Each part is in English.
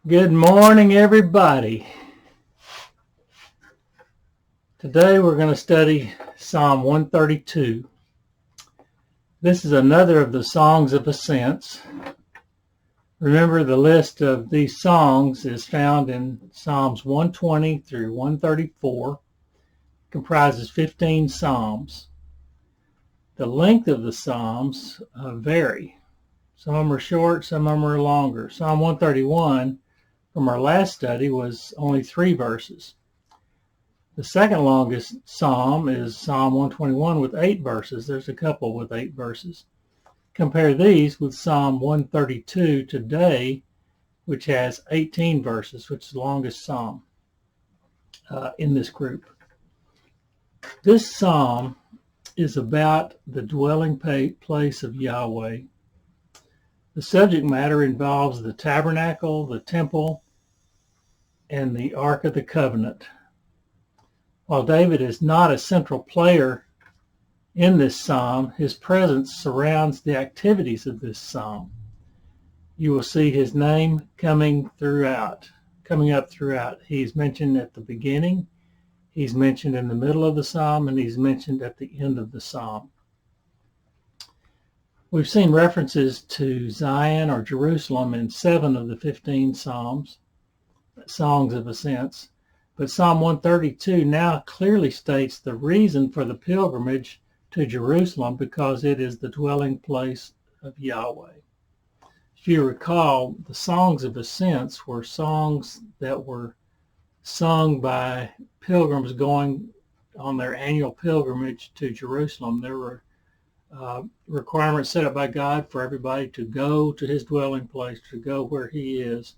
Good morning, everybody. Today we're going to study Psalm 132. This is another of the Songs of Ascents. Remember, the list of these songs is found in Psalms 120 through 134. It comprises 15 psalms. The length of the psalms vary. Some of them are short, some of them are longer. Psalm 131 from our last study was only 3 verses. The second longest psalm is Psalm 121 with 8 verses. There's a couple with 8 verses. Compare these with Psalm 132 today, which has 18 verses, which is the longest psalm in this group. This psalm is about the dwelling place of Yahweh. The subject matter involves the tabernacle, the temple, and the Ark of the Covenant. While David is not a central player in this psalm, his presence surrounds the activities of this psalm. You will see his name coming up throughout. He's mentioned at the beginning, he's mentioned in the middle of the psalm, and he's mentioned at the end of the psalm. We've seen references to Zion or Jerusalem in 7 of the 15 psalms, Songs of Ascents. But Psalm 132 now clearly states the reason for the pilgrimage to Jerusalem, because it is the dwelling place of Yahweh. If you recall, the Songs of Ascents were songs that were sung by pilgrims going on their annual pilgrimage to Jerusalem. There were requirements set up by God for everybody to go to his dwelling place, to go where he is,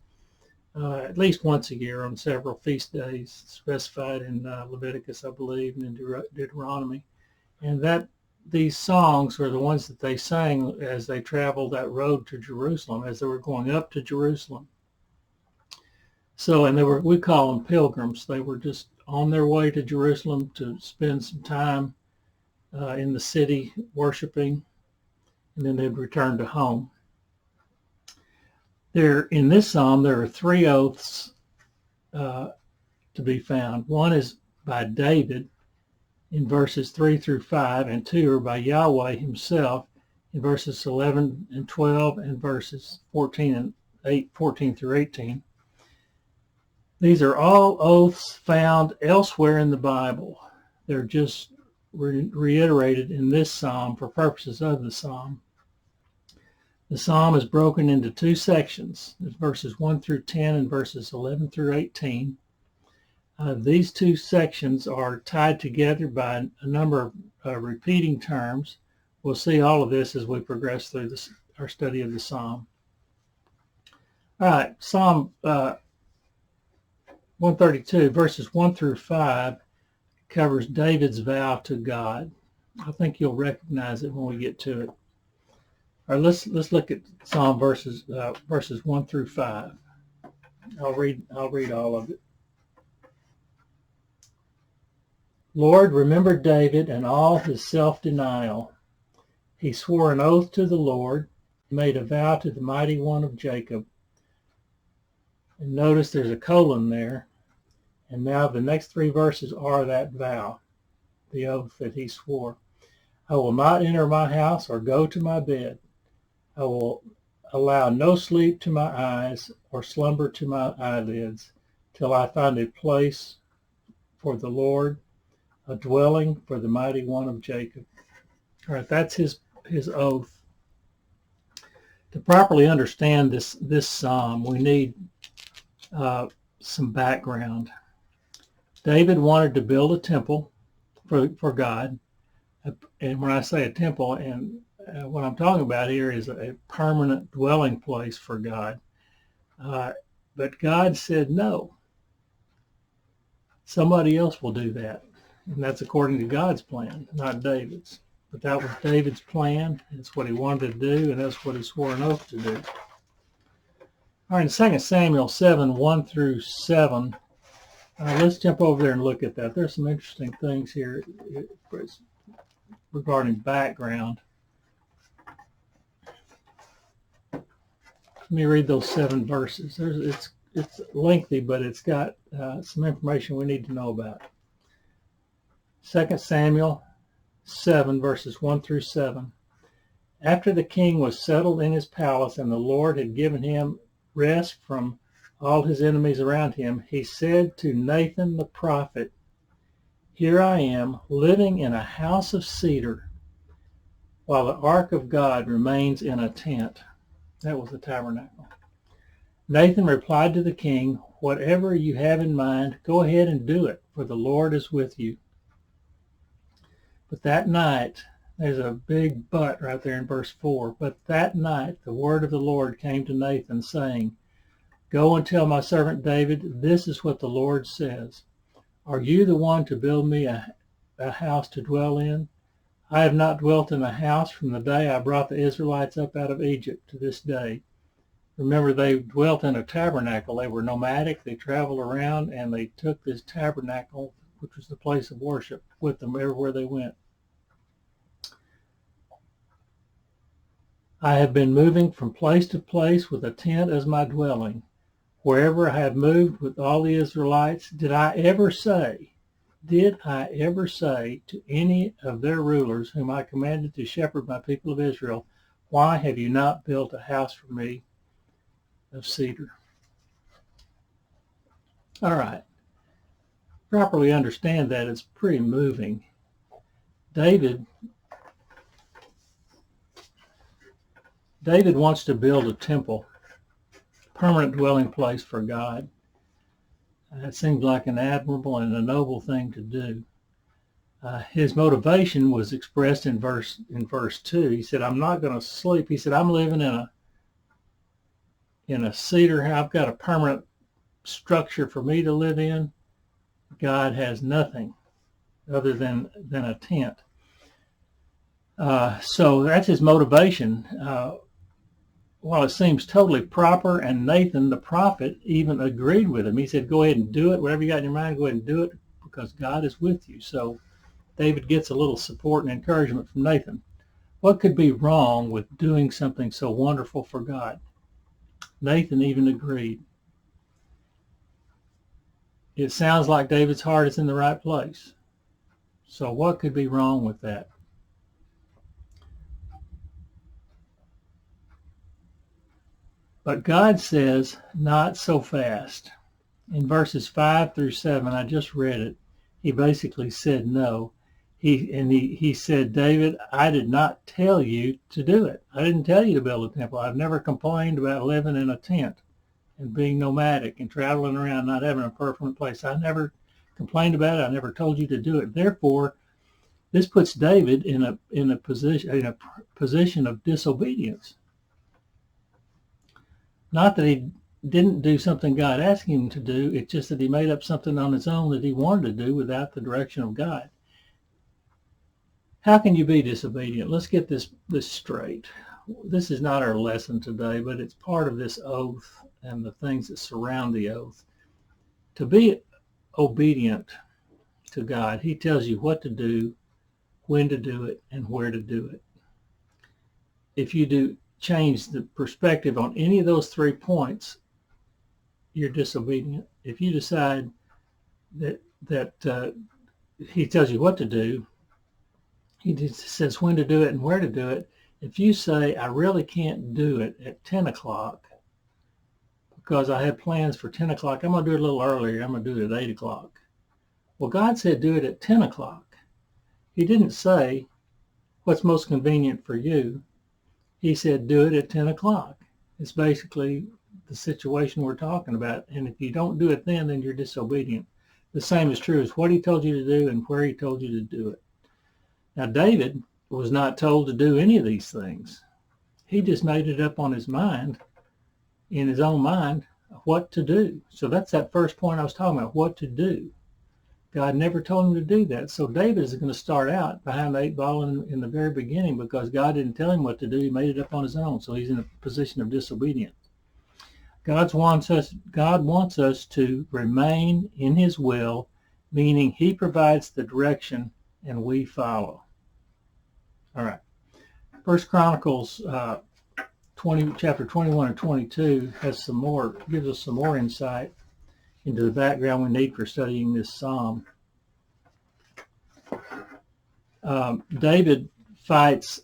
at least once a year on several feast days specified in Leviticus, I believe, and in Deuteronomy. And these songs were the ones that they sang as they traveled that road to Jerusalem, as they were going up to Jerusalem. So, and we call them pilgrims. They were just on their way to Jerusalem to spend some time in the city worshiping, and then they'd return to home. In this psalm, there are 3 oaths to be found. One is by David in verses 3 through 5, and 2 are by Yahweh himself in verses 11 and 12 and verses 14 through 18. These are all oaths found elsewhere in the Bible. They're just reiterated in this psalm for purposes of the psalm. The psalm is broken into 2 sections. There's verses 1 through 10 and verses 11 through 18. These 2 sections are tied together by a number of repeating terms. We'll see all of this as we progress through our study of the psalm. All right, Psalm 132, verses 1 through 5, covers David's vow to God. I think you'll recognize it when we get to it. All right, let's look at Psalm verses 1 through 5. I'll read all of it. Lord, remember David and all his self-denial. He swore an oath to the Lord, made a vow to the mighty one of Jacob. And notice there's a colon there. And now the next 3 verses are that vow, the oath that he swore. I will not enter my house or go to my bed. I will allow no sleep to my eyes or slumber to my eyelids till I find a place for the Lord, a dwelling for the mighty one of Jacob. All right, that's his oath. To properly understand this psalm, we need some background. David wanted to build a temple for God. And when I say a temple, and what I'm talking about here is a permanent dwelling place for God. But God said no. Somebody else will do that. And that's according to God's plan, not David's. But that was David's plan. It's what he wanted to do, and that's what he swore an oath to do. All right, in 2 Samuel 7, 1 through 7, let's jump over there and look at that. There's some interesting things here regarding background. Let me read those 7 verses. it's lengthy, but it's got some information we need to know about. 2 Samuel 7, verses 1 through 7. After the king was settled in his palace and the Lord had given him rest from all his enemies around him, he said to Nathan the prophet, "Here I am, living in a house of cedar, while the ark of God remains in a tent." That was the tabernacle. Nathan replied to the king, "Whatever you have in mind, go ahead and do it, for the Lord is with you." But that night, there's a big but right there in verse 4. But that night the word of the Lord came to Nathan, saying, "Go and tell my servant David, this is what the Lord says. Are you the one to build me a house to dwell in? I have not dwelt in a house from the day I brought the Israelites up out of Egypt to this day." Remember, they dwelt in a tabernacle. They were nomadic. They traveled around, and they took this tabernacle, which was the place of worship, with them everywhere they went. "I have been moving from place to place with a tent as my dwelling. Wherever I have moved with all the Israelites, did I ever say to any of their rulers whom I commanded to shepherd my people of Israel, why have you not built a house for me of cedar?" All right. Properly understand that, it's pretty moving. David wants to build a temple, permanent dwelling place for God. It seems like an admirable and a noble thing to do. His motivation was expressed in verse 2. He said, "I'm not going to sleep." He said, "I'm living in a cedar house. I've got a permanent structure for me to live in. God has nothing other than a tent." So that's his motivation. While it seems totally proper, and Nathan the prophet even agreed with him. He said, "Go ahead and do it. Whatever you got in your mind, go ahead and do it, because God is with you." So David gets a little support and encouragement from Nathan. What could be wrong with doing something so wonderful for God? Nathan even agreed. It sounds like David's heart is in the right place. So what could be wrong with that? But God says, not so fast. In verses 5 through 7, I just read it, he basically said no. He said, "David, I did not tell you to do it. I didn't tell you to build a temple. I've never complained about living in a tent and being nomadic and traveling around, not having a permanent place. I never complained about it. I never told you to do it." Therefore, this puts David in a position of disobedience. Not that he didn't do something God asked him to do, it's just that he made up something on his own that he wanted to do without the direction of God. How can you be disobedient? Let's get this straight. This is not our lesson today, but it's part of this oath and the things that surround the oath. To be obedient to God, he tells you what to do, when to do it, and where to do it. If you change the perspective on any of those 3 points, you're disobedient. If you decide that he tells you what to do, he just says when to do it and where to do it. If you say, "I really can't do it at 10 o'clock because I have plans for 10 o'clock, I'm going to do it a little earlier, I'm going to do it at 8 o'clock. Well, God said do it at 10 o'clock. He didn't say what's most convenient for you. He said do it at 10 o'clock. It's basically the situation we're talking about. And if you don't do it then you're disobedient. The same is true as what he told you to do and where he told you to do it. Now, David was not told to do any of these things. He just made it up on his mind, in his own mind, what to do. So that's that first point I was talking about, what to do. God never told him to do that. So David is going to start out behind the 8 ball in the very beginning because God didn't tell him what to do. He made it up on his own. So he's in a position of disobedience. God wants us to remain in his will, meaning he provides the direction and we follow. All right. 1 Chronicles chapter 21 and 22 has some more, gives us some more insight into the background we need for studying this psalm. David fights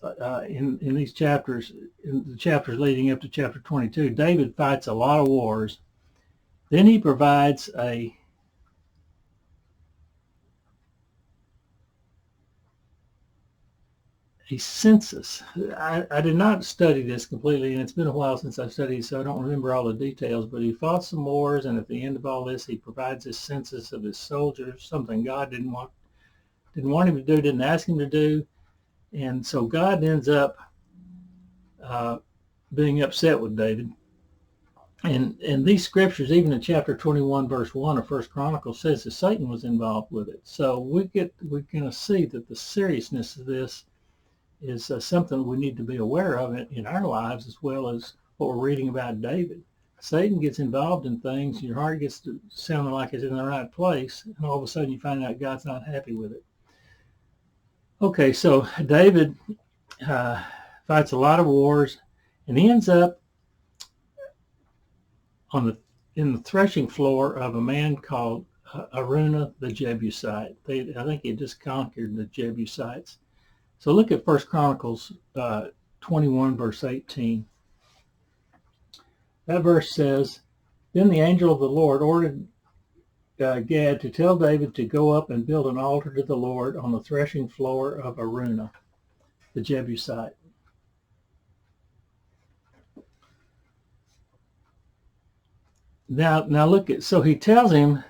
in these chapters, in the chapters leading up to chapter 22. David fights a lot of wars. Then he provides a census. I did not study this completely, and it's been a while since I've studied, so I don't remember all the details, but he fought some wars, and at the end of all this, he provides this census of his soldiers, something God didn't want him to do, didn't ask him to do, and so God ends up being upset with David. And these scriptures, even in chapter 21, verse 1 of 1 Chronicles, says that Satan was involved with it. So we're going to see that the seriousness of this is something we need to be aware of in our lives, as well as what we're reading about David. Satan gets involved in things, your heart gets to sounding like it's in the right place, and all of a sudden you find out God's not happy with it. Okay, so David fights a lot of wars, and he ends up in the threshing floor of a man called Araunah the Jebusite. I think he had just conquered the Jebusites. So look at 1 Chronicles 21, verse 18. That verse says, "Then the angel of the Lord ordered Gad to tell David to go up and build an altar to the Lord on the threshing floor of Araunah the Jebusite." Now look at, so he tells him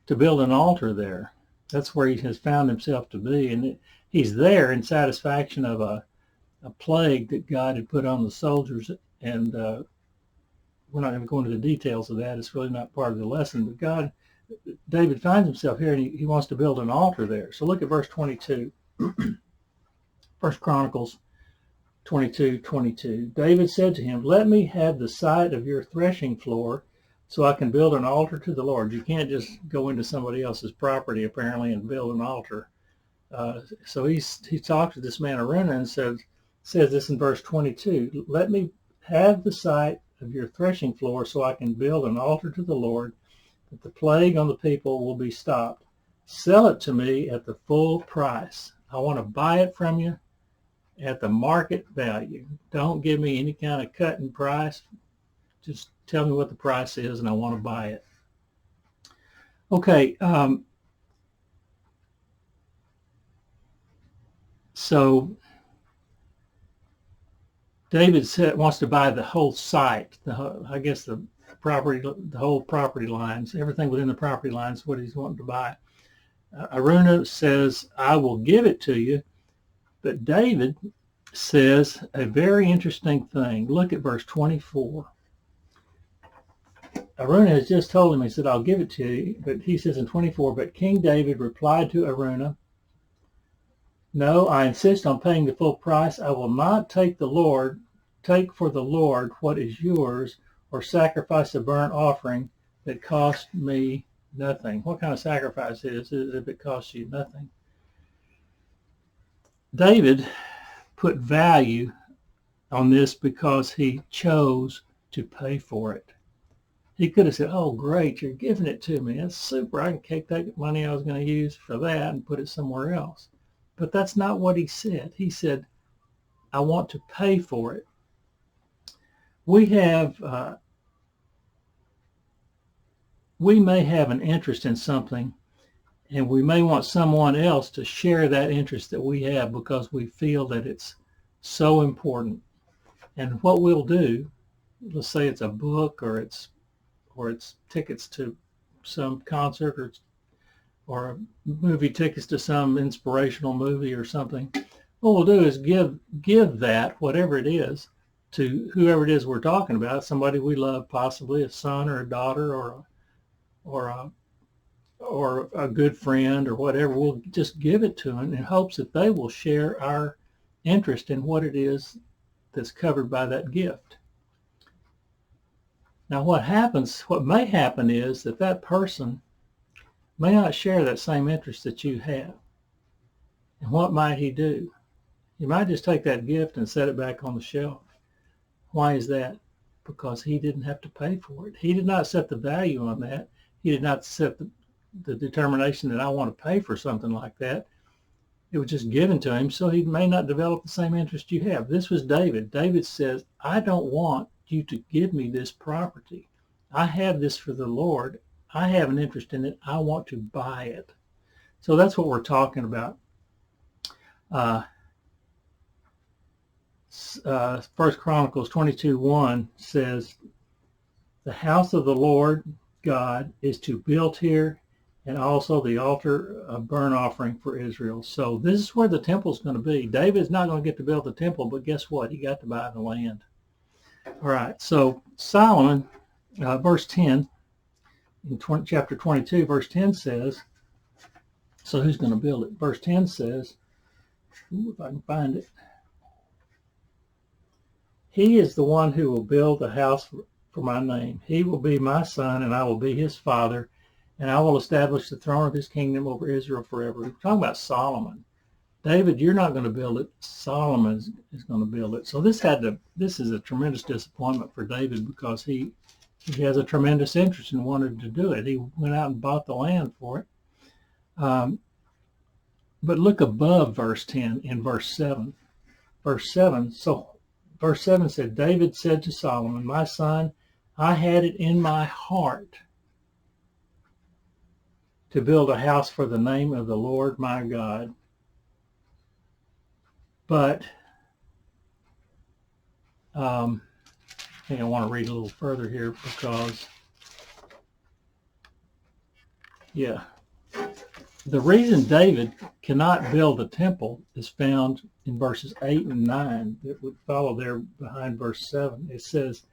to build an altar there. That's where he has found himself to be, and he's there in satisfaction of a plague that God had put on the soldiers, and we're not going to go into the details of that. It's really not part of the lesson, but David finds himself here, and he wants to build an altar there. So look at verse 22, 1 Chronicles 22:22. David said to him, "Let me have the site of your threshing floor so I can build an altar to the Lord." You can't just go into somebody else's property, apparently, and build an altar. So he talks to this man Araunah and says this in verse 22, "Let me have the site of your threshing floor so I can build an altar to the Lord, that the plague on the people will be stopped. Sell it to me at the full price. I want to buy it from you at the market value. Don't give me any kind of cut in price. Just tell me what the price is, and I want to buy it." Okay, so David wants to buy the whole site, the whole property lines, everything within the property lines, what he's wanting to buy. Araunah says, "I will give it to you," but David says a very interesting thing. Look at verse 24. Araunah has just told him, he said, "I'll give it to you," but he says in 24, "But King David replied to Araunah, 'No, I insist on paying the full price. I will not take for the Lord what is yours, or sacrifice a burnt offering that cost me nothing.'" What kind of sacrifice is it if it costs you nothing? David put value on this because he chose to pay for it. He could have said, "Oh, great, you're giving it to me. That's super. I can take that money I was going to use for that and put it somewhere else." But that's not what he said. He said, "I want to pay for it." We may have an interest in something, and we may want someone else to share that interest that we have because we feel that it's so important. And what we'll do, let's say it's a book, or it's tickets to some concert, or movie tickets to some inspirational movie or something. What we'll do is give that, whatever it is, to whoever it is we're talking about, somebody we love, possibly a son or a daughter, or a good friend, or whatever. We'll just give it to them in hopes that they will share our interest in what it is that's covered by that gift. Now what may happen is that person may not share that same interest that you have. And what might he do? He might just take that gift and set it back on the shelf. Why is that? Because he didn't have to pay for it. He did not set the value on that. He did not set the determination that I want to pay for something like that. It was just given to him, so he may not develop the same interest you have. This was David. David says, I don't want you to give me this property. I have this for the Lord. I have an interest in it. I want to buy it. So that's what we're talking about. 1 Chronicles 22:1 says, the house of the Lord God is to build here, and also the altar of burnt offering for Israel. So this is where the temple's going to be. David's not going to get to build the temple, but guess what? He got to buy the land. All right, so Solomon, verse 10, in chapter 22, verse 10 says, so who's going to build it? Verse 10 says, if I can find it, he is the one who will build the house for my name. He will be my son, and I will be his father, and I will establish the throne of his kingdom over Israel forever. We're talking about Solomon. David, you're not going to build it. Solomon is going to build it. So this is a tremendous disappointment for David, because he has a tremendous interest in wanting to do it. He went out and bought the land for it. But look above verse 10 in verse 7. Verse 7 said, David said to Solomon, my son, I had it in my heart to build a house for the name of the Lord my God. But I think I want to read a little further here, because, the reason David cannot build the temple is found in verses 8 and 9 that would follow there behind verse 7. It says,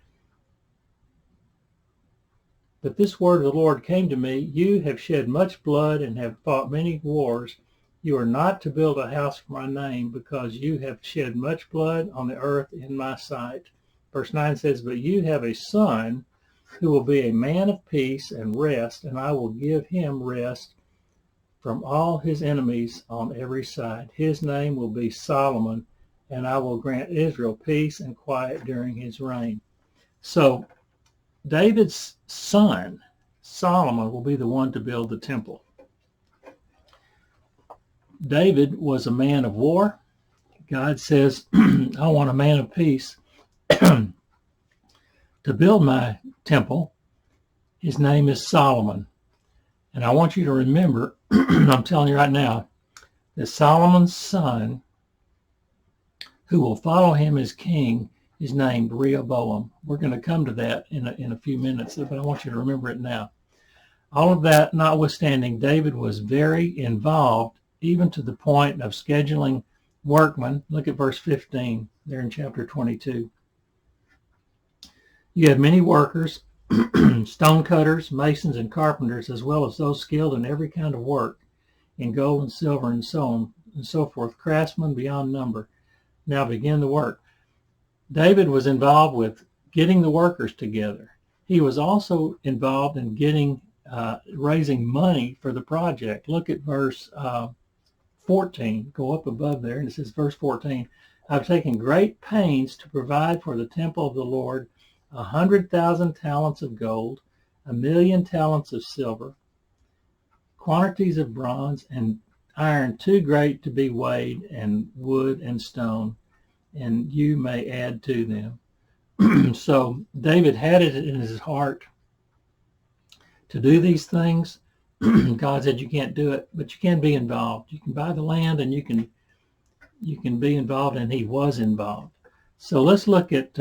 but this word of the Lord came to me, you have shed much blood and have fought many wars. You are not to build a house for my name, because you have shed much blood on the earth in my sight. Verse 9 says, but you have a son who will be a man of peace and rest, and I will give him rest from all his enemies on every side. His name will be Solomon, and I will grant Israel peace and quiet during his reign. So David's son, Solomon, will be the one to build the temple. David was a man of war. God says, I want a man of peace to build my temple. His name is Solomon. And I want you to remember, I'm telling you right now, that Solomon's son, who will follow him as king, is named Rehoboam. We're going to come to that in a few minutes, but I want you to remember it now. All of that notwithstanding, David was very involved, even to the point of scheduling workmen. Look at verse 15 there in chapter 22. You have many workers, stone cutters, masons, and carpenters, as well as those skilled in every kind of work, in gold and silver and so on and so forth, craftsmen beyond number. Now begin the work. David was involved with getting the workers together. He was also involved in raising money for the project. Look at verse 14. Go up above there, and it says, verse 14, I've taken great pains to provide for the temple of the Lord 100,000 talents of gold, 1,000,000 talents of silver, quantities of bronze and iron too great to be weighed, and wood and stone, and you may add to them. So David had it in his heart to do these things. God said you can't do it, but you can be involved. You can buy the land, and you can be involved, and he was involved. So let's look at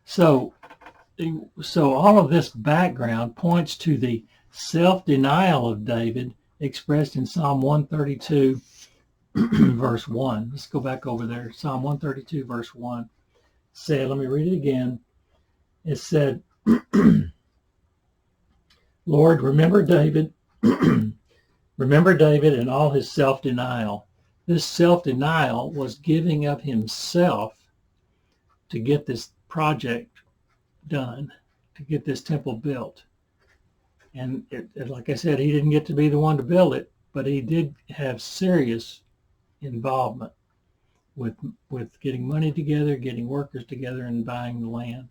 So all of this background points to the self-denial of David expressed in Psalm 132, verse 1. Let's go back over there. Psalm 132, verse 1 said, let me read it again. It said, Lord, remember David, remember David and all his self-denial. This self-denial was giving of himself to get this project done, to get this temple built. And like I said, he didn't get to be the one to build it, but he did have serious involvement with getting money together, getting workers together, and buying the land.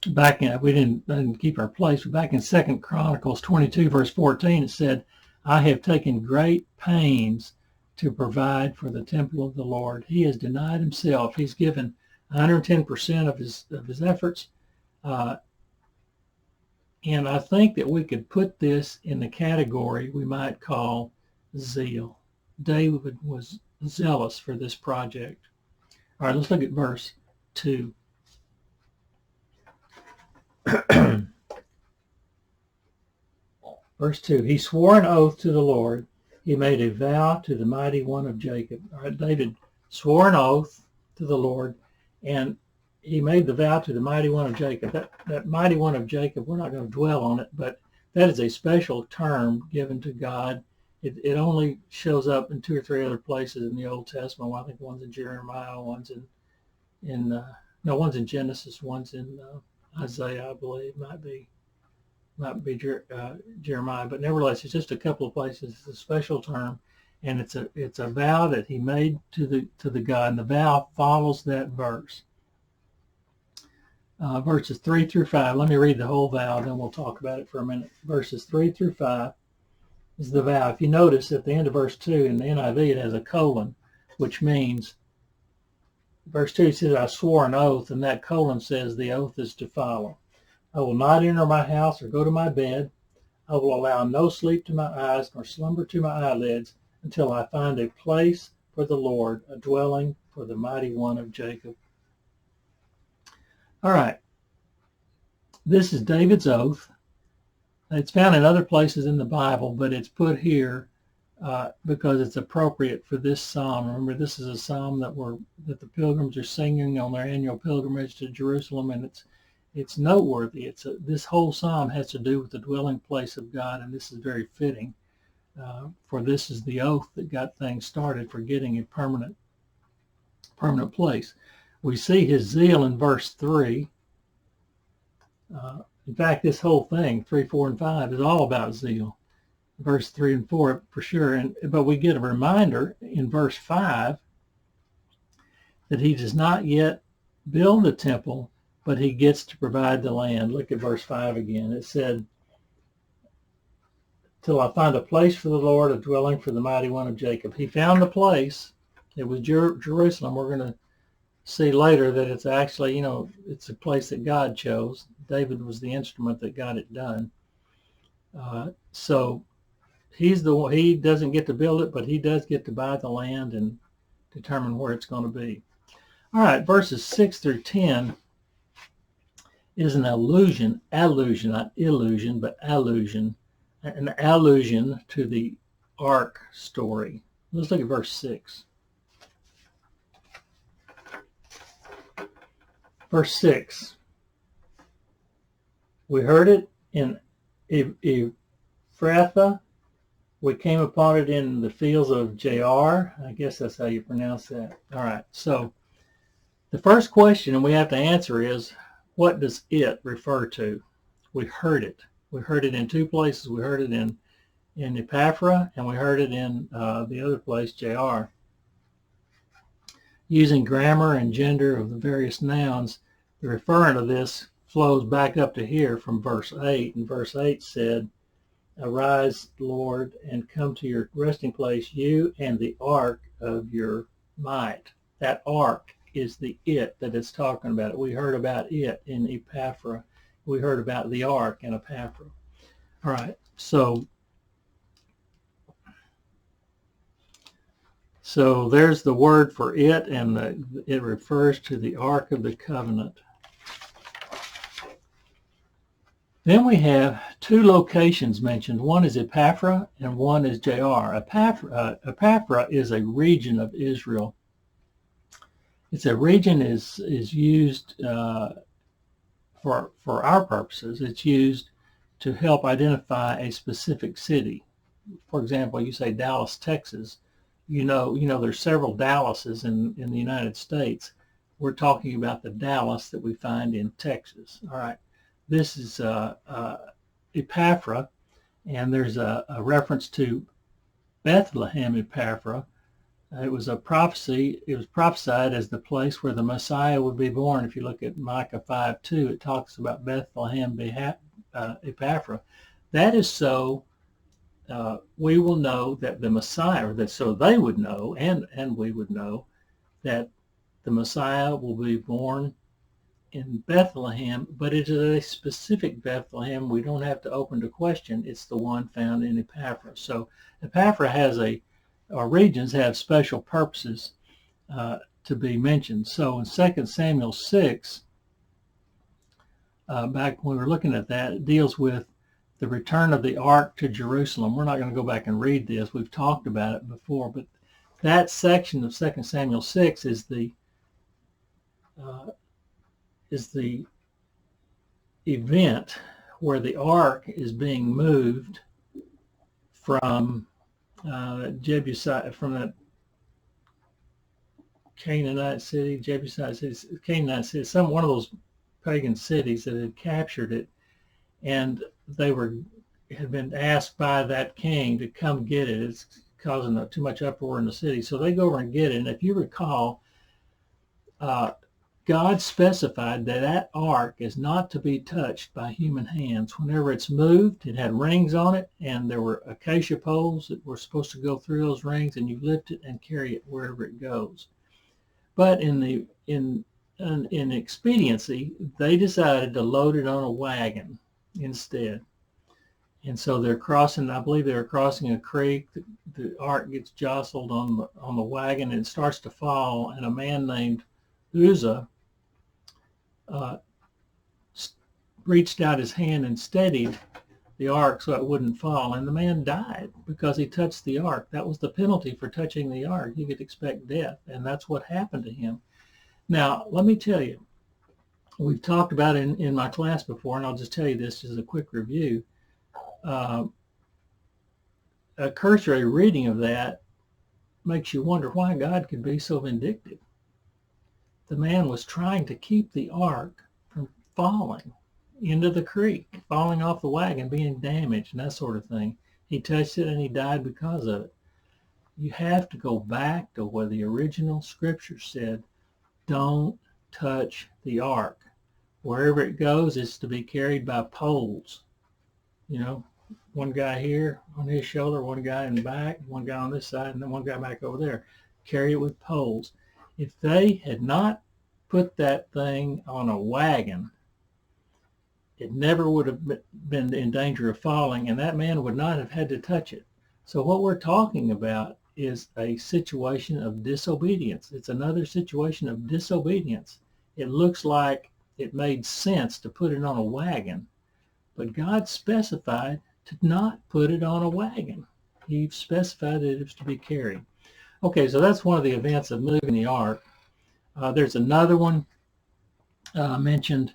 Back in, we didn't keep our place, but back in 2 Chronicles 22, verse 14, it said, I have taken great pains to provide for the temple of the Lord. He has denied himself. He's given 110% of his efforts. And I think that we could put this in the category we might call zeal. David was zealous for this project. All right, let's look at verse 2. Verse 2, he swore an oath to the Lord. He made a vow to the mighty one of Jacob. All right, David swore an oath to the Lord, and he made the vow to the mighty one of Jacob. That mighty one of Jacob, we're not going to dwell on it, but that is a special term given to God. It only shows up in 2 or 3 other places in the Old Testament. I think one's in Jeremiah, one's in Genesis, one's in Isaiah, I believe, might be Jeremiah, but nevertheless, it's just a couple of places. It's a special term, and it's a vow that he made to the God, and the vow follows that verse. Verses 3 through 5. Let me read the whole vow, then we'll talk about it for a minute. Verses 3 through 5 is the vow. If you notice at the end of verse 2 in the NIV, it has a colon, which means verse 2 says, I swore an oath, and that colon says the oath is to follow. I will not enter my house or go to my bed. I will allow no sleep to my eyes nor slumber to my eyelids until I find a place for the Lord, a dwelling for the mighty one of Jacob. All right. This is David's oath. It's found in other places in the Bible, but it's put here because it's appropriate for this psalm. Remember, this is a psalm that the pilgrims are singing on their annual pilgrimage to Jerusalem, and it's noteworthy. This whole psalm has to do with the dwelling place of God, and this is very fitting, for this is the oath that got things started for getting a permanent place. We see his zeal in verse 3. In fact, this whole thing, 3, 4, and 5, is all about zeal. Verse 3 and 4 for sure, but we get a reminder in verse 5 that he does not yet build the temple, but he gets to provide the land. Look at verse 5 again. It said, till I find a place for the Lord, a dwelling for the mighty one of Jacob. He found the place. It was Jerusalem. We're going to see later that it's actually, it's a place that God chose. David was the instrument that got it done. So he's the one. He doesn't get to build it, but he does get to buy the land and determine where it's going to be. All right, verses 6 through 10 is an allusion, not illusion, but allusion, an allusion to the ark story. Let's look at verse 6. Verse 6. We heard it in Ephrathah. We came upon it in the fields of Jer. I guess that's how you pronounce that. All right. So the first question we have to answer is, what does it refer to? We heard it. We heard it in 2 places. We heard it in Ephrathah, and we heard it in the other place, Jer. Using grammar and gender of the various nouns, the referent of this flows back up to here from verse 8. And verse 8 said, arise, Lord, and come to your resting place, you and the ark of your might. That ark is the it that it's talking about. We heard about it in Ephrathah. We heard about the ark in Ephrathah. All right, so there's the word for it, and it refers to the Ark of the Covenant. Then we have 2 locations mentioned. One is Ephrathah and one is Jer. Ephrathah is a region of Israel. It's a region is used for our purposes. It's used to help identify a specific city. For example, you say Dallas, Texas. You know, there's several Dallases in the United States. We're talking about the Dallas that we find in Texas. All right, this is Ephrathah, And there's a reference to Bethlehem Epaphra. It was a prophecy. It was prophesied as the place where the Messiah would be born. If you look at Micah 5:2, it talks about Bethlehem Epaphra. That is so we will know that the Messiah, or that so they would know, and we would know that the Messiah will be born in Bethlehem, but it is a specific Bethlehem. We don't have to open to question. It's the one found in Epaphra. So Epaphra has our regions have special purposes to be mentioned. So in 2 Samuel 6, back when we were looking at that, it deals with the return of the ark to Jerusalem. We're not going to go back and read this. We've talked about it before, but that section of 2 Samuel 6 is the event where the ark is being moved from Jebusite, from that Canaanite city, Jebusite city, Canaanite city, one of those pagan cities that had captured it, and they had been asked by that king to come get it. It's causing too much uproar in the city, so they go over and get it. And if you recall, God specified that that ark is not to be touched by human hands. Whenever it's moved, it had rings on it, and there were acacia poles that were supposed to go through those rings, and you lift it and carry it wherever it goes. But in expediency, they decided to load it on a wagon instead. And so they're crossing, I believe they were crossing a creek. The ark gets jostled on the wagon, and it starts to fall, and a man named Uzzah reached out his hand and steadied the ark so it wouldn't fall, and the man died because he touched the ark. That was the penalty for touching the ark. You could expect death, and that's what happened to him. Now, let me tell you, we've talked about it in my class before, and I'll just tell you this as a quick review. A cursory reading of that makes you wonder why God could be so vindictive. The man was trying to keep the ark from falling into the creek, falling off the wagon, being damaged, and that sort of thing. He touched it and he died because of it. You have to go back to what the original scripture said. Don't touch the ark. Wherever it goes, it's to be carried by poles. You know, one guy here on his shoulder, one guy in the back, one guy on this side, and then one guy back over there. Carry it with poles. If they had not put that thing on a wagon, it never would have been in danger of falling, and that man would not have had to touch it. So what we're talking about is a situation of disobedience. It's another situation of disobedience. It looks like it made sense to put it on a wagon, but God specified to not put it on a wagon. He specified that it was to be carried. Okay, so that's one of the events of moving the ark. There's another one mentioned.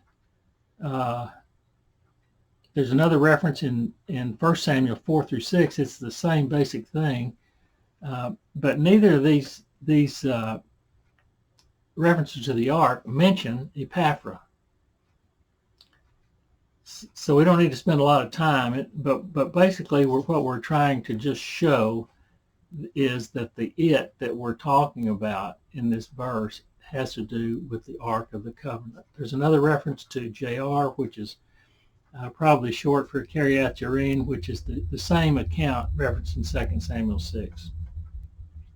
There's another reference in 1 Samuel 4 through 6. It's the same basic thing, but neither of these references to the ark mention Epaphra. So we don't need to spend a lot of time. But basically, what we're trying to just show is that the it that we're talking about in this verse has to do with the Ark of the Covenant. There's another reference to JR, which is probably short for herein, which is the same account referenced in 2 Samuel 6.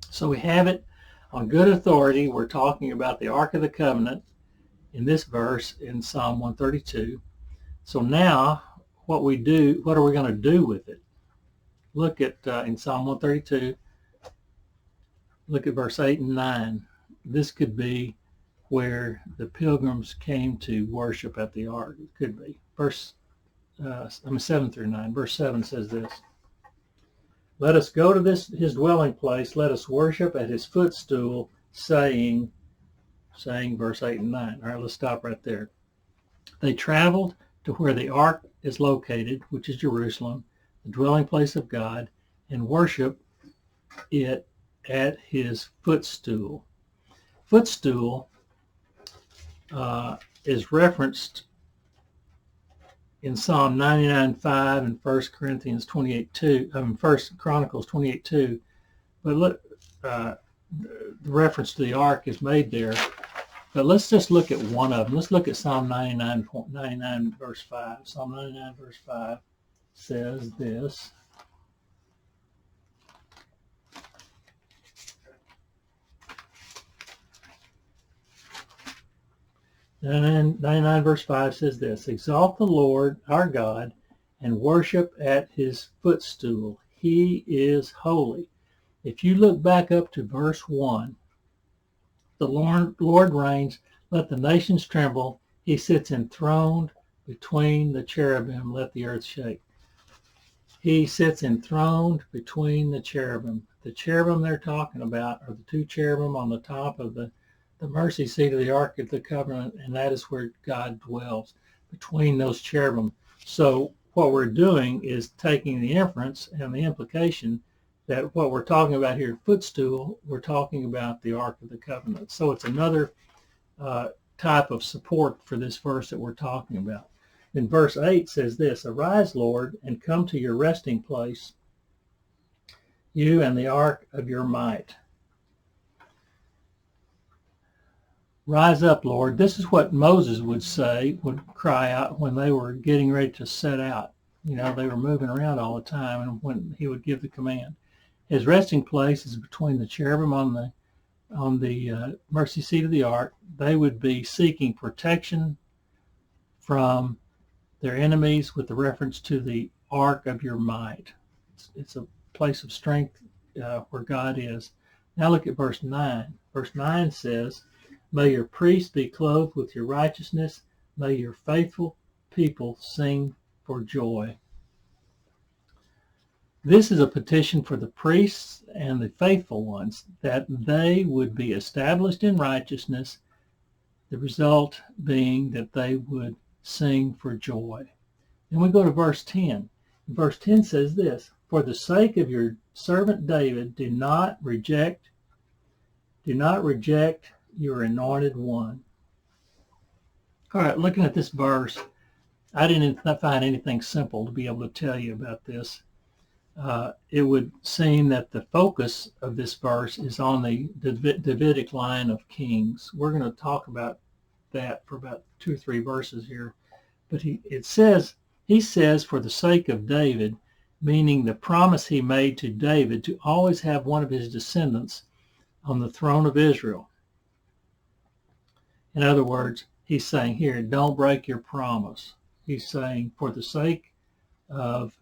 So we have it on good authority. We're talking about the Ark of the Covenant in this verse in Psalm 132. So now what are we going to do with it? Look at in Psalm 132, look at verse 8 and 9. This could be where the pilgrims came to worship at the ark. It could be. 7 through 9. Verse 7 says this: Let us go to his dwelling place. Let us worship at his footstool, saying verse 8 and 9. All right, let's stop right there. They traveled to where the ark is located, which is Jerusalem, the dwelling place of God, and worship it at his footstool. Footstool is referenced in Psalm 99:5 and 1 Corinthians 28:2, 1 Chronicles 28:2. But look, the reference to the ark is made there. But let's just look at one of them. Let's look at Psalm 99 verse 5. Psalm 99 verse 5 says this. 99 verse 5 says this: Exalt the Lord our God and worship at his footstool. He is holy. If you look back up to verse 1, the Lord reigns, let the nations tremble. He sits enthroned between the cherubim, let the earth shake. He sits enthroned between the cherubim. The cherubim they're talking about are the two cherubim on the top of the mercy seat of the Ark of the Covenant, and that is where God dwells, between those cherubim. So what we're doing is taking the inference and the implication that what we're talking about here, footstool, we're talking about the Ark of the Covenant. So it's another type of support for this verse that we're talking about. In verse 8 says this: Arise, Lord, and come to your resting place, you and the ark of your might. Rise up, Lord. This is what Moses would say, would cry out when they were getting ready to set out. You know, they were moving around all the time, and when he would give the command. His resting place is between the cherubim on the mercy seat of the ark. They would be seeking protection from their enemies with the reference to the ark of your might. It's a place of strength where God is. Now look at verse 9. Verse 9 says, May your priests be clothed with your righteousness. May your faithful people sing for joy. This is a petition for the priests and the faithful ones, that they would be established in righteousness, the result being that they would sing for joy. Then we go to verse 10. Verse 10 says this: For the sake of your servant David, do not reject your anointed one. All right, looking at this verse, I didn't find anything simple to be able to tell you about this. It would seem that the focus of this verse is on the Davidic line of kings. We're going to talk about that for about 2 or 3 verses here. But he says, for the sake of David, meaning the promise he made to David to always have one of his descendants on the throne of Israel. In other words, he's saying here, don't break your promise. He's saying, for the sake of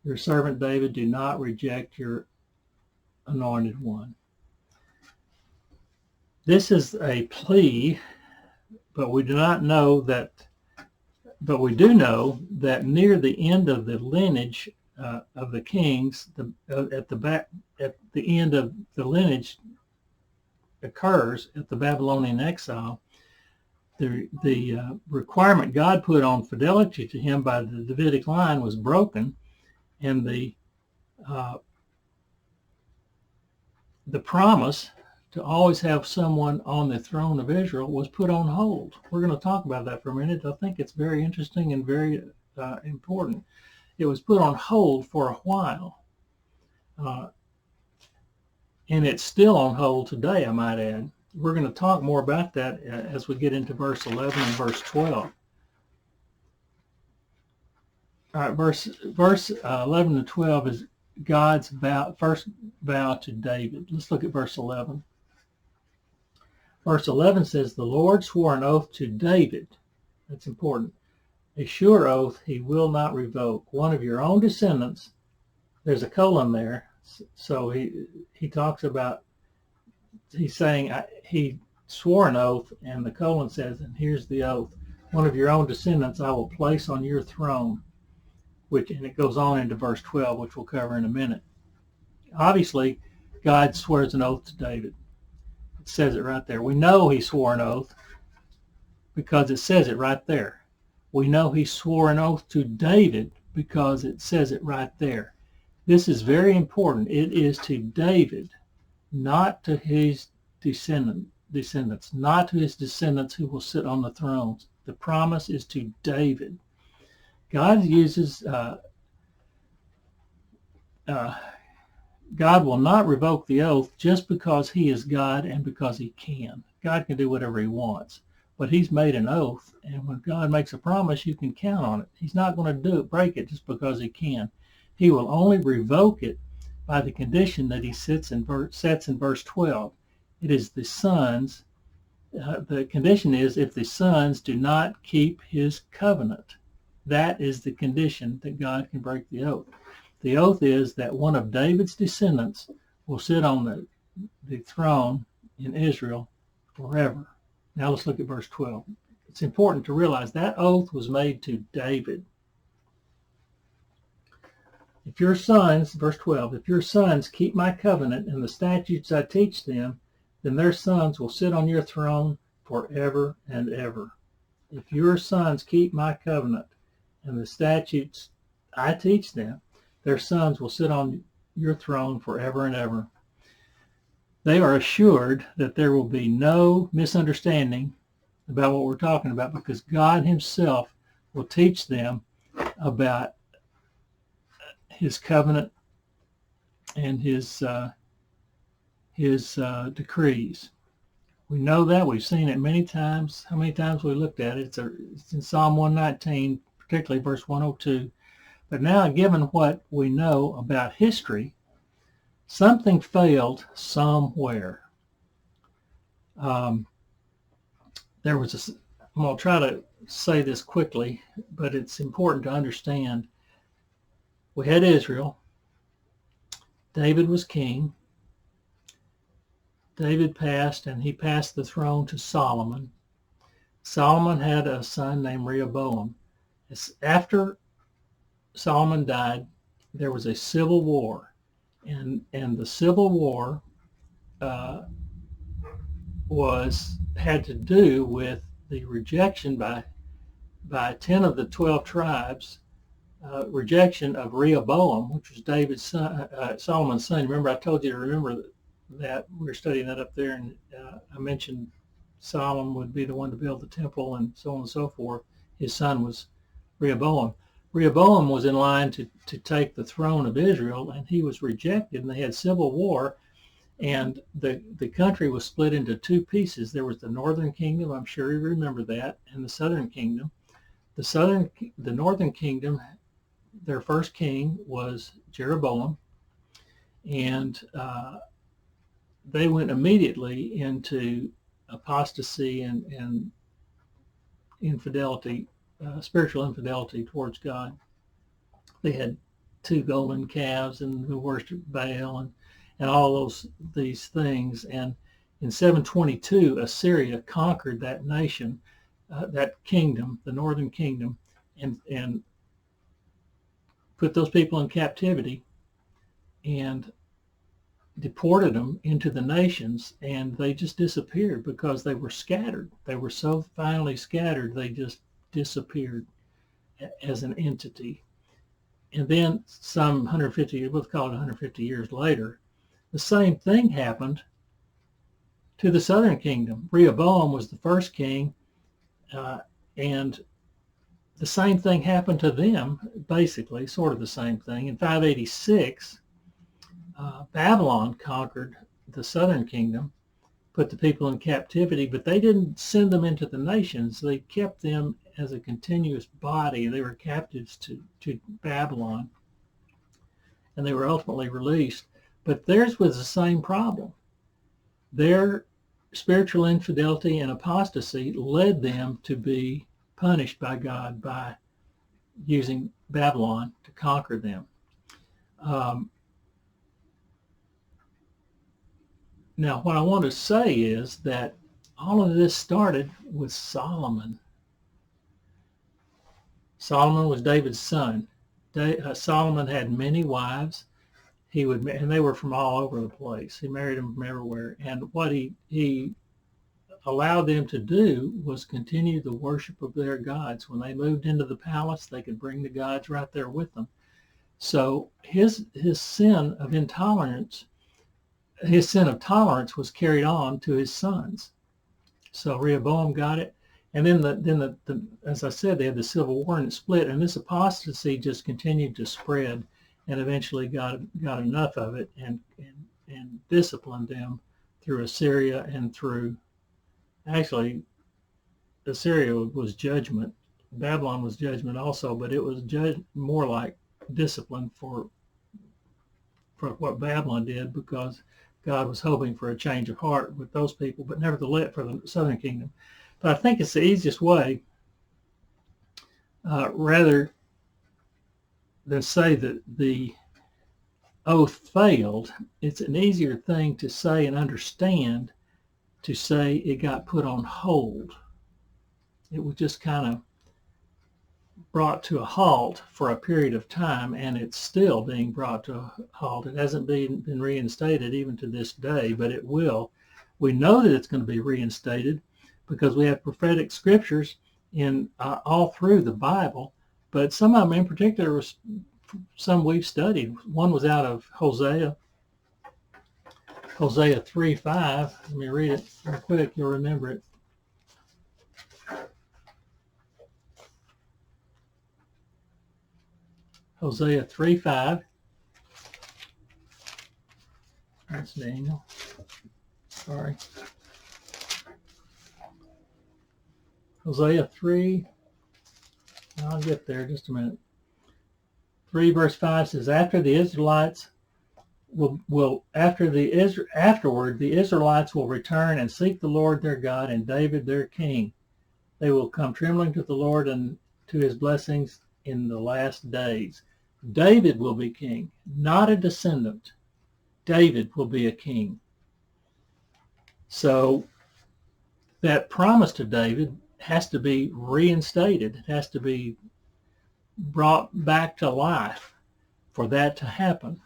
your servant David, do not reject your anointed one. This is a plea, but we do know that near the end of the lineage of the kings, at the end of the lineage occurs at the Babylonian exile. The requirement God put on fidelity to him by the Davidic line was broken, and the promise to always have someone on the throne of Israel was put on hold. We're going to talk about that for a minute. I think it's very interesting and very important. It was put on hold for a while, and it's still on hold today, I might add. We're going to talk more about that as we get into verse 11 and verse 12. All right, verse 11 and 12 is God's first vow to David. Let's look at verse 11. Verse 11 says, The Lord swore an oath to David. That's important. A sure oath he will not revoke. One of your own descendants. There's a colon there. So he talks about, he's saying he swore an oath, and the colon says, and here's the oath. One of your own descendants I will place on your throne. And it goes on into verse 12, which we'll cover in a minute. Obviously, God swears an oath to David. It says it right there. We know he swore an oath because it says it right there. We know he swore an oath to David because it says it right there. This is very important. It is to David, not to his descendants, not to his descendants who will sit on the thrones. The promise is to David. God uses, God will not revoke the oath just because he is God and because he can. God can do whatever he wants, but he's made an oath, and when God makes a promise, you can count on it. He's not going to break it just because he can. He will only revoke it by the condition that he sets in verse 12. It is the sons. The condition is if the sons do not keep his covenant. That is the condition that God can break the oath. The oath is that one of David's descendants will sit on the throne in Israel forever. Now let's look at verse 12. It's important to realize that oath was made to David. If your sons, verse 12, if your sons keep my covenant and the statutes I teach them, then their sons will sit on your throne forever and ever. If your sons keep my covenant and the statutes I teach them, their sons will sit on your throne forever and ever. They are assured that there will be no misunderstanding about what we're talking about because God himself will teach them about his covenant and his decrees. We know that. We've seen it many times. How many times we looked at it? It's in Psalm 119, particularly verse 102. But now, given what we know about history, something failed somewhere. I'm going to try to say this quickly, but it's important to understand. We had Israel. David was king. David passed, and he passed the throne to Solomon. Solomon had a son named Rehoboam. After Solomon died, there was a civil war, and the civil war had to do with the rejection by 10 of the 12 tribes, rejection of Rehoboam, which was David's son, Solomon's son. Remember, I told you to remember that we were studying that up there, and I mentioned Solomon would be the one to build the temple and so on and so forth. His son was Rehoboam. Rehoboam was in line to take the throne of Israel, and he was rejected, and they had civil war, and the country was split into two pieces. There was the northern kingdom, I'm sure you remember that, and the southern kingdom. The northern kingdom, their first king was Jeroboam, and they went immediately into apostasy and infidelity, spiritual infidelity towards God. They had 2 golden calves and who worshiped Baal and all these things. And in 722, Assyria conquered that nation, that kingdom, the northern kingdom, and put those people in captivity and deported them into the nations, and they just disappeared because they were scattered. They were so finely scattered, they just disappeared as an entity. And then some 150, we'll call it 150 years later, the same thing happened to the southern kingdom. Rehoboam was the first king, and the same thing happened to them, basically, sort of the same thing. In 586, Babylon conquered the southern kingdom, put the people in captivity, but they didn't send them into the nations. They kept them as a continuous body. They were captives to Babylon, and they were ultimately released. But theirs was the same problem. Their spiritual infidelity and apostasy led them to be punished by God by using Babylon to conquer them. Now, what I want to say is that all of this started with Solomon. Solomon was David's son. Solomon had many wives. And they were from all over the place. He married them from everywhere. And what he allowed them to do was continue the worship of their gods. When they moved into the palace, they could bring the gods right there with them. So his sin of intolerance, his sin of tolerance was carried on to his sons. So Rehoboam got it. And then as I said, they had the Civil War and it split, and this apostasy just continued to spread, and eventually got enough of it and disciplined them through Assyria and through, actually, Assyria was judgment. Babylon was judgment also, but it was more like discipline for what Babylon did, because God was hoping for a change of heart with those people, but nevertheless for the southern kingdom. But I think it's the easiest way, rather than say that the oath failed, it's an easier thing to say and understand to say it got put on hold. It was just kind of brought to a halt for a period of time, and it's still being brought to a halt. It hasn't been reinstated even to this day, but it will. We know that it's going to be reinstated because we have prophetic scriptures in all through the Bible, but some of them in particular was some we've studied. One was out of Hosea 3:5. Let me read it real quick, you'll remember it. Hosea 3:5. That's Daniel. Sorry. Hosea 3. I'll get there just a minute. 3 verse 5 says, afterward the Israelites will return and seek the Lord their God and David their king. They will come trembling to the Lord and to his blessings in the last days. David will be king, not a descendant. David will be a king. So that promise to David has to be reinstated. It has to be brought back to life for that to happen.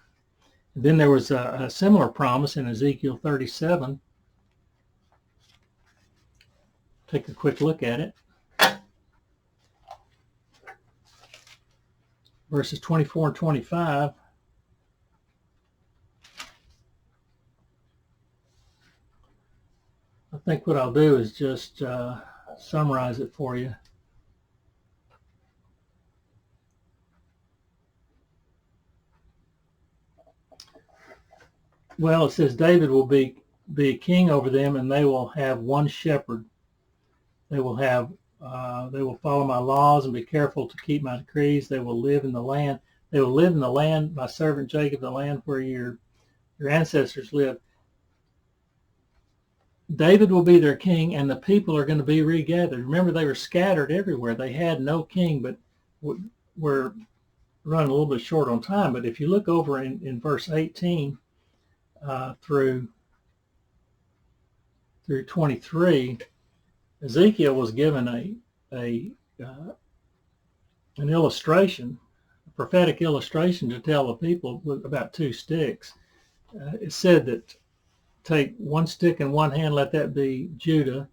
And then there was a similar promise in Ezekiel 37. Take a quick look at it. Verses 24 and 25. I think what I'll do is just summarize it for you. Well, it says David will be king over them, and they will have one shepherd. They will follow my laws and be careful to keep my decrees. They will live in the land. They will live in the land, my servant Jacob, the land where your ancestors lived. David will be their king, and the people are going to be regathered. Remember, they were scattered everywhere. They had no king, but we're running a little bit short on time. But if you look over in verse 18 through 23, Ezekiel was given an illustration, a prophetic illustration, to tell the people about two sticks. It said that take one stick in one hand, let that be Judah.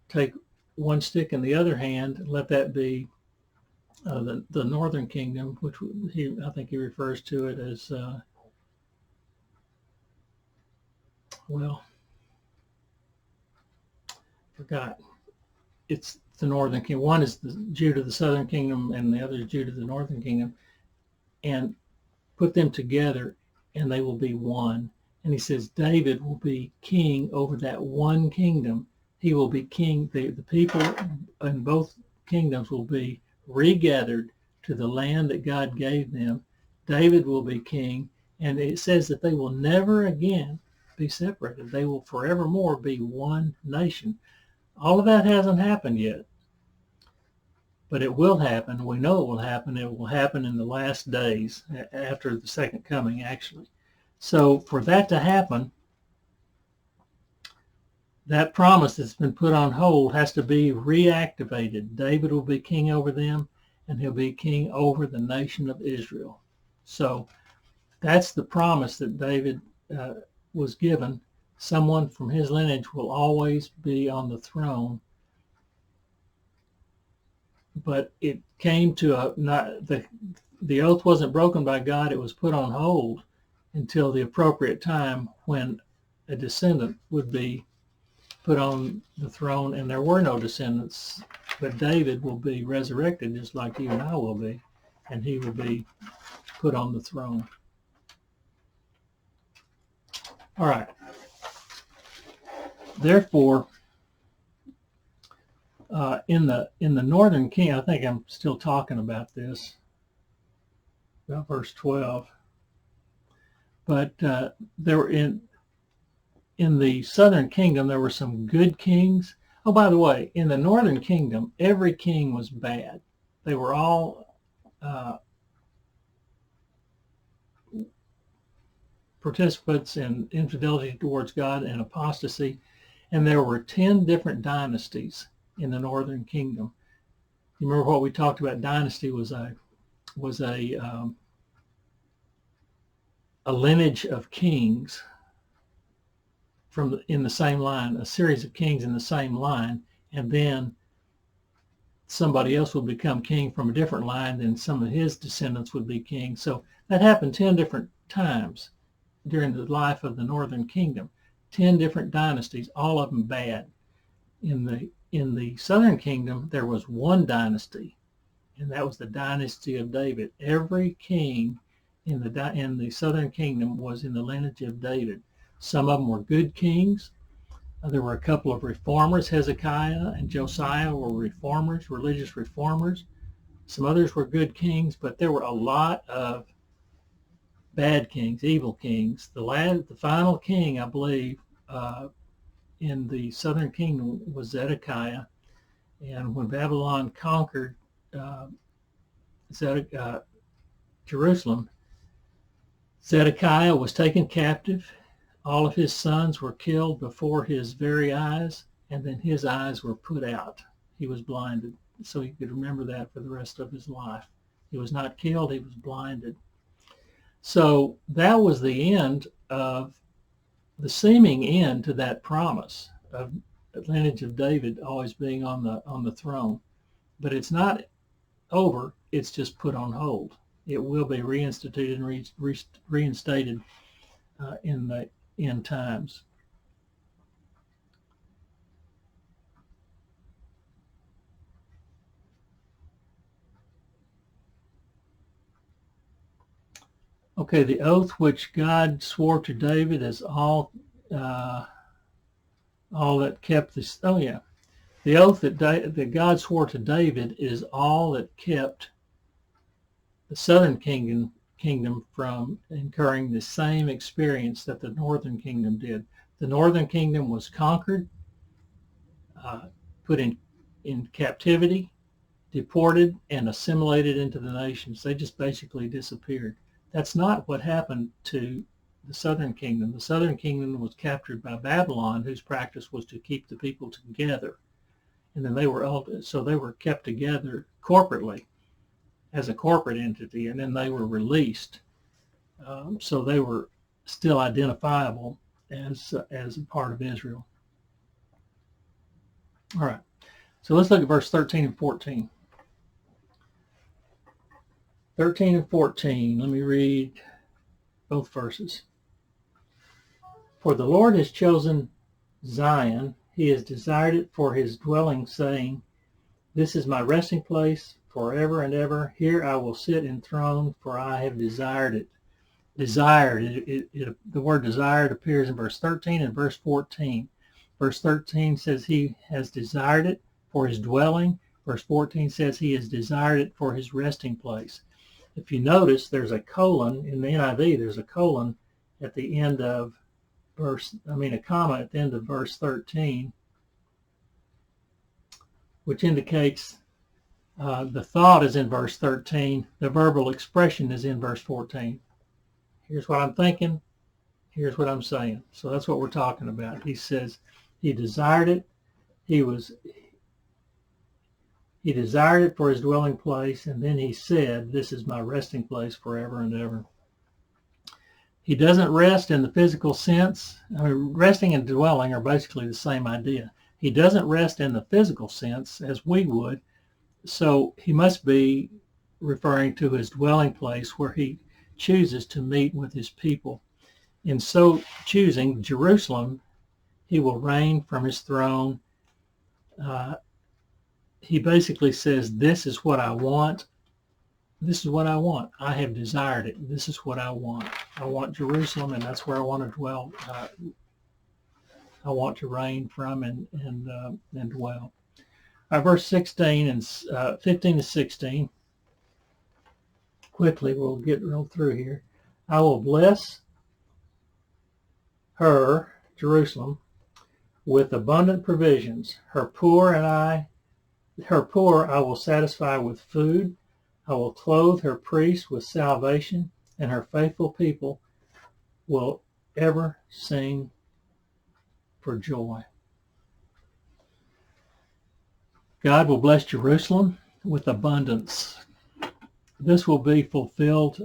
Take one stick in the other hand, let that be the northern kingdom, which I think he refers to it as, forgot. It's the northern kingdom. One is Judah, the southern kingdom, and the other is Judah, the northern kingdom. And put them together, and they will be one. And he says David will be king over that one kingdom. He will be king. The people in both kingdoms will be regathered to the land that God gave them. David will be king, and it says that they will never again be separated. They will forevermore be one nation. All of that hasn't happened yet, but it will happen. We know it will happen. It will happen in the last days after the second coming, actually. So for that to happen, that promise that's been put on hold has to be reactivated. David will be king over them, and he'll be king over the nation of Israel. So that's the promise that David was given. Someone from his lineage will always be on the throne. But it came to the oath wasn't broken by God. It was put on hold until the appropriate time when a descendant would be put on the throne, and there were no descendants, but David will be resurrected just like you and I will be, and he will be put on the throne. All right. Therefore, in the northern kingdom, I think I'm still talking about this, about verse 12. But there were in the southern kingdom, there were some good kings. Oh, by the way, in the northern kingdom, every king was bad. They were all participants in infidelity towards God and apostasy. And there were 10 different dynasties in the northern kingdom. You remember what we talked about? Dynasty was a lineage of kings in the same line, a series of kings in the same line, and then somebody else would become king from a different line, then some of his descendants would be king. So that happened 10 different times during the life of the northern kingdom. 10 different dynasties, all of them bad. In the southern kingdom, there was one dynasty, and that was the dynasty of David. Every king in the southern kingdom was in the lineage of David. Some of them were good kings. There were a couple of reformers. Hezekiah and Josiah were reformers, religious reformers. Some others were good kings, but there were a lot of bad kings, evil kings. The final king, I believe, in the southern kingdom was Zedekiah. And when Babylon conquered Jerusalem, Zedekiah was taken captive. All of his sons were killed before his very eyes, and then his eyes were put out. He was blinded, so he could remember that for the rest of his life. He was not killed, he was blinded. So that was the end of the seeming end to that promise of the lineage of David always being on the throne. But it's not over, it's just put on hold. It will be reinstituted and reinstated in the end times. Okay, the oath which God swore to David is all that kept this. Oh yeah, the oath that God swore to David is all that kept the southern kingdom from incurring the same experience that the northern kingdom did. The northern kingdom was conquered, put in captivity, deported, and assimilated into the nations. They just basically disappeared. That's not what happened to the southern kingdom. The southern kingdom was captured by Babylon, whose practice was to keep the people together. And then they were kept together corporately as a corporate entity, and then they were released. So they were still identifiable as a part of Israel. All right. So let's look at verse 13 and 14. 13 and 14, let me read both verses. For the Lord has chosen Zion, he has desired it for his dwelling, saying, this is my resting place forever and ever. Here I will sit enthroned, for I have desired it. Desired, the word desired appears in verse 13 and verse 14. Verse 13 says he has desired it for his dwelling. Verse 14 says he has desired it for his resting place. If you notice, there's a colon in the NIV. There's a colon at the end of a comma at the end of verse 13, which indicates the thought is in verse 13. The verbal expression is in verse 14. Here's what I'm thinking. Here's what I'm saying. So that's what we're talking about. He says he desired it. He desired it for his dwelling place, and then he said, this is my resting place forever and ever. He doesn't rest in the physical sense. Resting and dwelling are basically the same idea. He doesn't rest in the physical sense as we would, so he must be referring to his dwelling place where he chooses to meet with his people. In so choosing, Jerusalem He will reign from his throne. He basically says, this is what I want. This is what I want. I have desired it. This is what I want. I want Jerusalem, and that's where I want to dwell. I want to reign from and dwell. Verse 16 and 15 to 16. Quickly, we'll get real through here. I will bless her, Jerusalem, with abundant provisions. Her poor I will satisfy with food. I will clothe her priests with salvation, and her faithful people will ever sing for joy. God will bless Jerusalem with abundance. This will be fulfilled.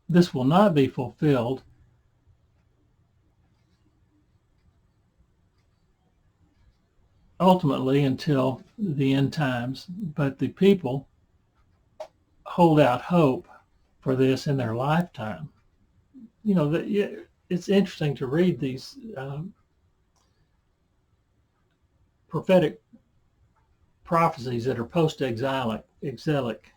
This will not be fulfilled ultimately until the end times, but the people hold out hope for this in their lifetime. You know, it's interesting to read these prophetic prophecies that are post-exilic.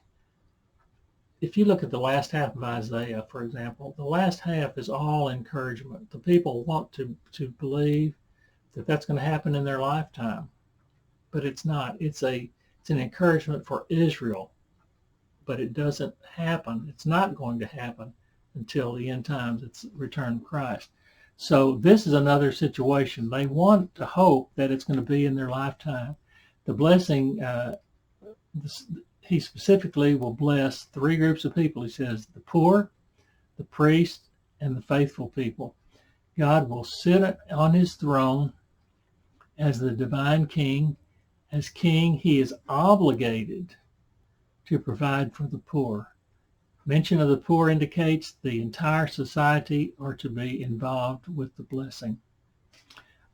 If you look at the last half of Isaiah, for example, the last half is all encouragement. The people want to believe that that's going to happen in their lifetime, but it's not. It's an encouragement for Israel, but it doesn't happen. It's not going to happen until the end times. It's return of Christ. So this is another situation. They want to hope that it's going to be in their lifetime. The blessing, he specifically will bless three groups of people. He says the poor, the priests, and the faithful people. God will sit on his throne as the divine king. As king, he is obligated to provide for the poor. Mention of the poor indicates the entire society are to be involved with the blessing.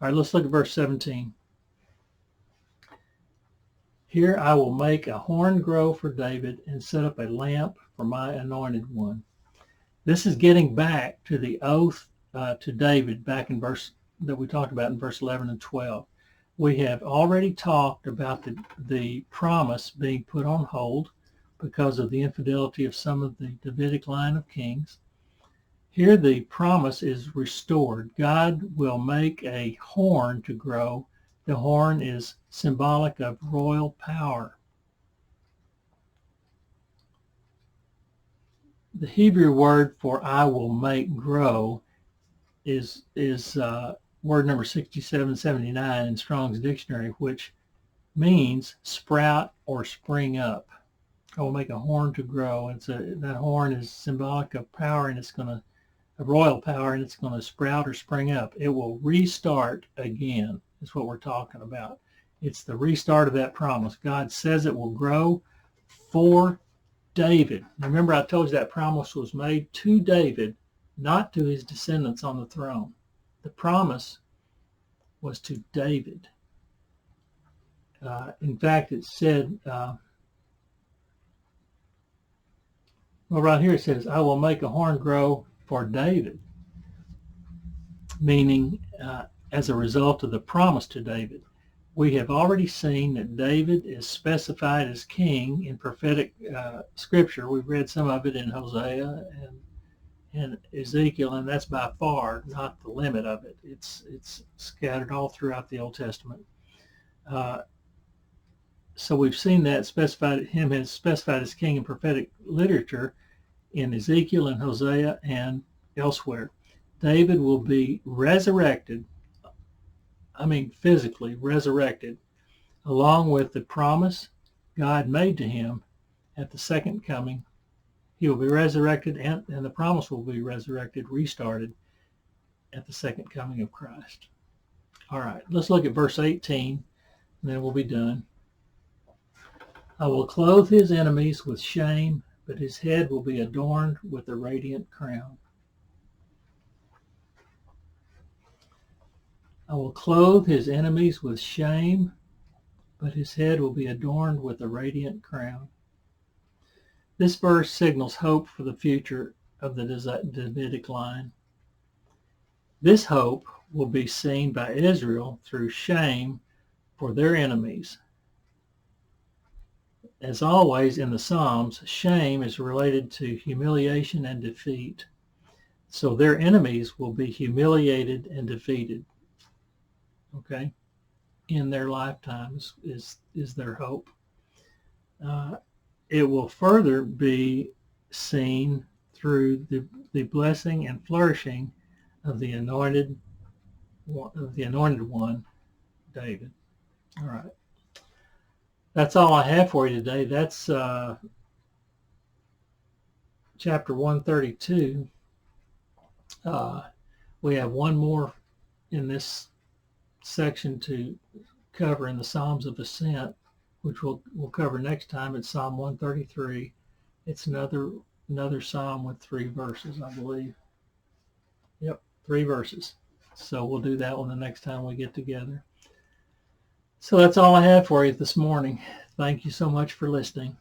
All right, let's look at verse 17. Here I will make a horn grow for David and set up a lamp for my anointed one. This is getting back to the oath to David back in verse that we talked about in verse 11 and 12. We have already talked about the promise being put on hold because of the infidelity of some of the Davidic line of kings. Here the promise is restored. God will make a horn to grow. The horn is symbolic of royal power. The Hebrew word for I will make grow is word number 6779 in Strong's dictionary, which means sprout or spring up. I will make a horn to grow. That horn is symbolic of power, and of royal power, and it's going to sprout or spring up. It will restart again, is what we're talking about. It's the restart of that promise. God says it will grow for David. Remember, I told you that promise was made to David, not to his descendants on the throne. The promise was to David. In fact, it said, well, right here it says, I will make a horn grow for David, meaning as a result of the promise to David. We have already seen that David is specified as king in prophetic scripture. We've read some of it in Hosea and Ezekiel, and that's by far not the limit of it. It's scattered all throughout the Old Testament. So we've seen that him as specified as king in prophetic literature in Ezekiel and Hosea and elsewhere. David will be resurrected, physically resurrected, along with the promise God made to him at the second coming. He will be resurrected, and the promise will be resurrected, restarted at the second coming of Christ. All right, let's look at verse 18, and then we'll be done. I will clothe his enemies with shame, but his head will be adorned with a radiant crown. I will clothe his enemies with shame, but his head will be adorned with a radiant crown. This verse signals hope for the future of the Davidic line. This hope will be seen by Israel through shame for their enemies. As always in the Psalms, shame is related to humiliation and defeat. So their enemies will be humiliated and defeated. Okay? In their lifetimes is their hope. It will further be seen through the blessing and flourishing of the anointed one, David. All right. That's all I have for you today. That's chapter 132. We have one more in this section to cover in the Psalms of Ascent, which we'll cover next time. It's Psalm 133. It's another psalm with 3 verses, I believe. Yep, 3 verses. So we'll do that one the next time we get together. So that's all I have for you this morning. Thank you so much for listening.